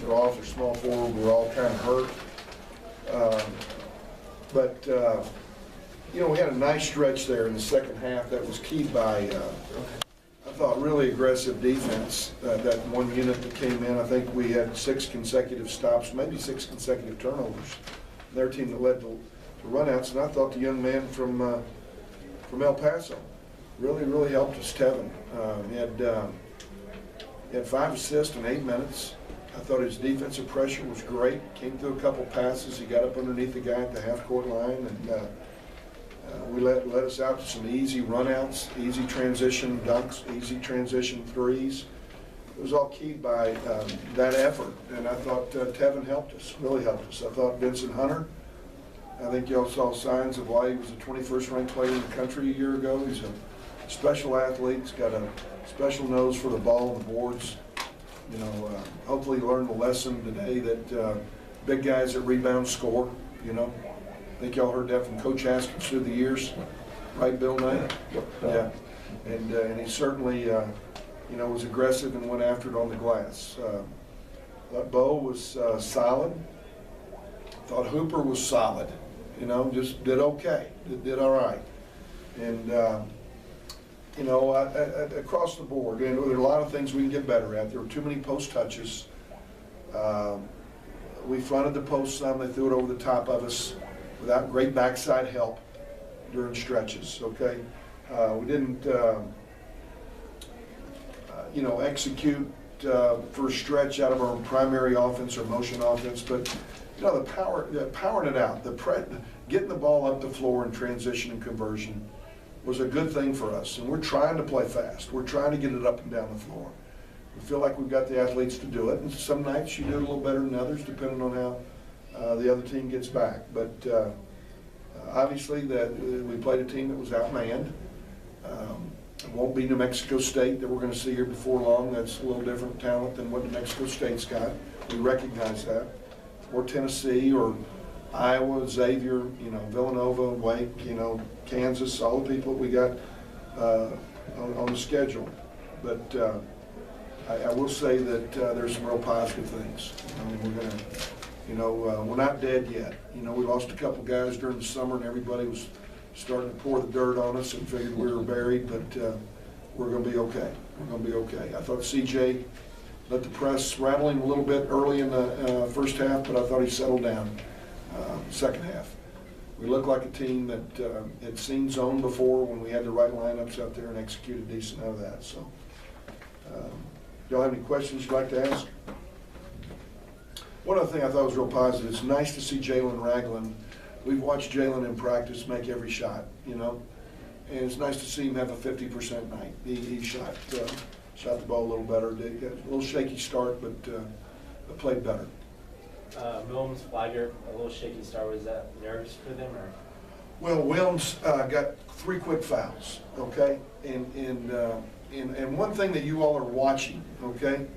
are off, their small forward were all kind of hurt. You know, we had a nice stretch there in the second half that was keyed by, I thought, really aggressive defense. That one unit that came in, I think we had 6 consecutive stops, maybe 6 consecutive turnovers. Their team that led to runouts, and I thought the young man from El Paso really helped us, Tevin. He had 5 assists in 8 minutes. I thought his defensive pressure was great. Came through a couple passes. He got up underneath the guy at the half-court line, and we let us out to some easy runouts, easy transition dunks, easy transition threes. It was all keyed by that effort, and I thought Tevin helped us, really helped us. I thought Vincent Hunter, I think y'all saw signs of why he was the 21st ranked player in the country a year ago. He's a special athlete. He's got a special nose for the ball and the boards. You know, hopefully he learned the lesson today that big guys that rebound score, you know. I think y'all heard that from Coach Haskins through the years, right, Bill Knight? Yeah, and he certainly, you know, was aggressive and went after it on the glass. Thought Bo was solid. Thought Hooper was solid. You know, just did okay, did all right. And, you know, across the board, you know, there are a lot of things we can get better at. There were too many post touches. We fronted the post some, they threw it over the top of us without great backside help during stretches, okay? We didn't, you know, execute for a stretch out of our primary offense or motion offense, but you know, powering it out, getting the ball up the floor in transition and conversion was a good thing for us. And we're trying to play fast. We're trying to get it up and down the floor. We feel like we've got the athletes to do it. And some nights you do it a little better than others, depending on how the other team gets back. But obviously, we played a team that was outmanned. It won't be New Mexico State that we're going to see here before long. That's a little different talent than what New Mexico State's got. We recognize that. Or Tennessee, or Iowa, Xavier, you know, Villanova, Wake, you know, Kansas, all the people that we got on the schedule. But I will say that there's some real positive things. I mean, we're going to, you know, we're not dead yet. You know, we lost a couple guys during the summer, and everybody was starting to pour the dirt on us and figured we were buried, but we're going to be okay. We're going to be okay. I thought CJ let the press rattle him a little bit early in the first half, but I thought he settled down second half. We looked like a team that had seen zone before when we had the right lineups out there and executed decent out of that. So, y'all have any questions you'd like to ask? One other thing I thought was real positive, it's nice to see Jalen Ragland. We've watched Jalen in practice make every shot, you know, and it's nice to see him have a 50% night. He shot the ball a little better. Did a little shaky start, but played better. Williams, Flagger, a little shaky start. Was that nervous for them, or? Well, Williams got 3 quick fouls. Okay, and one thing that you all are watching, okay,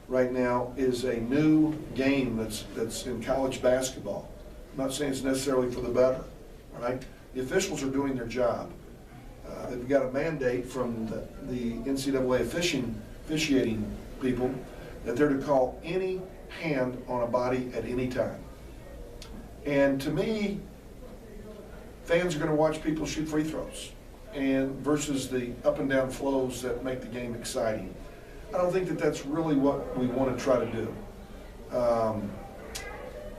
right now is a new game that's in college basketball. I'm not saying it's necessarily for the better. All right, the officials are doing their job. They've got a mandate from the NCAA officiating people that they're to call any hand on a body at any time. And to me, fans are going to watch people shoot free throws and versus the up and down flows that make the game exciting. I don't think that that's really what we want to try to do.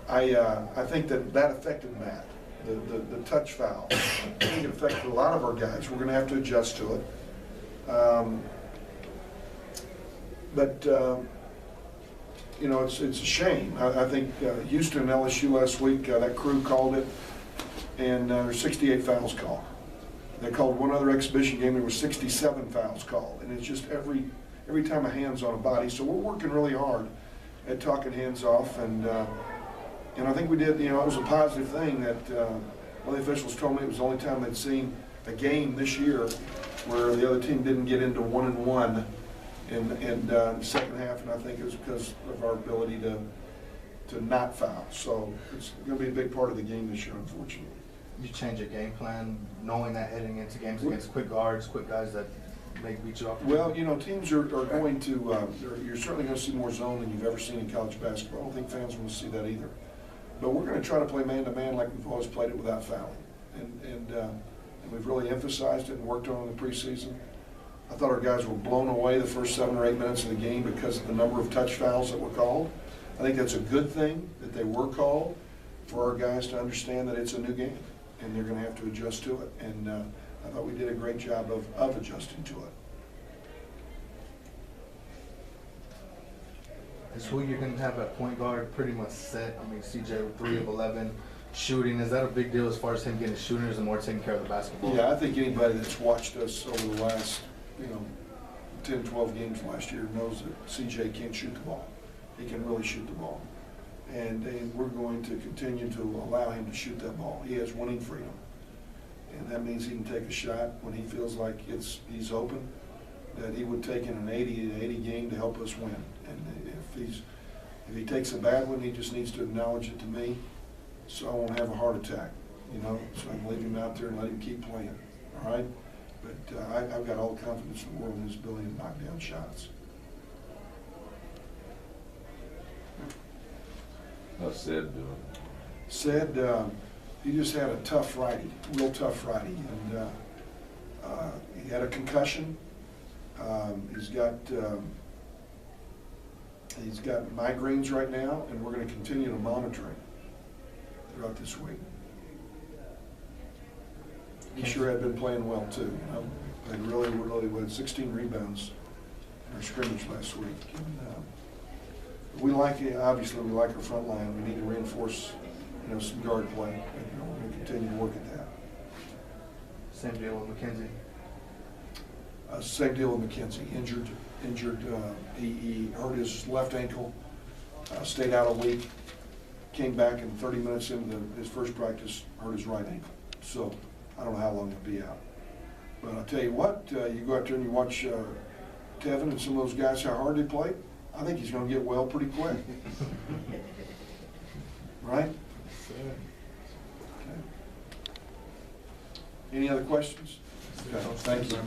I think that affected Matt. The touch foul. I think it affected a lot of our guys. We're going to have to adjust to it. You know, it's a shame. I think Houston and LSU last week, that crew called it, and there's 68 fouls called. They called one other exhibition game, there were 67 fouls called, and it's just every time a hand's on a body. So we're working really hard at talking hands off, and I think we did, you know, it was a positive thing that one of the officials told me it was the only time they'd seen a game this year where the other team didn't get into 1-and-1 in the second half, and I think it was because of our ability to not foul. So it's going to be a big part of the game this year, unfortunately. You change your game plan knowing that heading into games against quick guards, quick guys that beat you up? Well, you know, teams are going to, you're certainly going to see more zone than you've ever seen in college basketball. I don't think fans want to see that either. But we're going to try to play man-to-man like we've always played it without fouling. And we've really emphasized it and worked on it in the preseason. I thought our guys were blown away the first 7 or 8 minutes of the game because of the number of touch fouls that were called. I think that's a good thing that they were called for our guys to understand that it's a new game and they're going to have to adjust to it. And I thought we did a great job of adjusting to it. Is who you're going to have at point guard pretty much set? I mean, CJ with 3 of 11 shooting. Is that a big deal as far as him getting shooters and more taking care of the basketball? Yeah, I think anybody that's watched us over the last, 10, 12 games last year knows that CJ can shoot the ball. He can really shoot the ball. And we're going to continue to allow him to shoot that ball. He has winning freedom. And that means he can take a shot when he feels like he's open, that he would take in an 80 game to help us win. And if he takes a bad one, he just needs to acknowledge it to me so I won't have a heart attack, so I can leave him out there and let him keep playing, all right? But I've got all the confidence in the world in his ability to knock down shots. How's Sid doing? Said he just had a tough Friday, real tough Friday, and he had a concussion. He's got migraines right now, and we're going to continue to monitor him throughout this week. He sure had been playing well too, and really with 16 rebounds in our scrimmage last week. And, obviously we like our front line. We need to reinforce, some guard play. And, we're going to continue to work at that. Same deal with McKenzie. Same deal with McKenzie. Injured. He hurt his left ankle. Stayed out a week. Came back and 30 minutes into his first practice, hurt his right ankle. So I don't know how long he'll be out. But I'll tell you what, you go out there and you watch Tevin and some of those guys, how hard they play. I think he's going to get well pretty quick. Right? Okay. Any other questions? Okay. Thank you.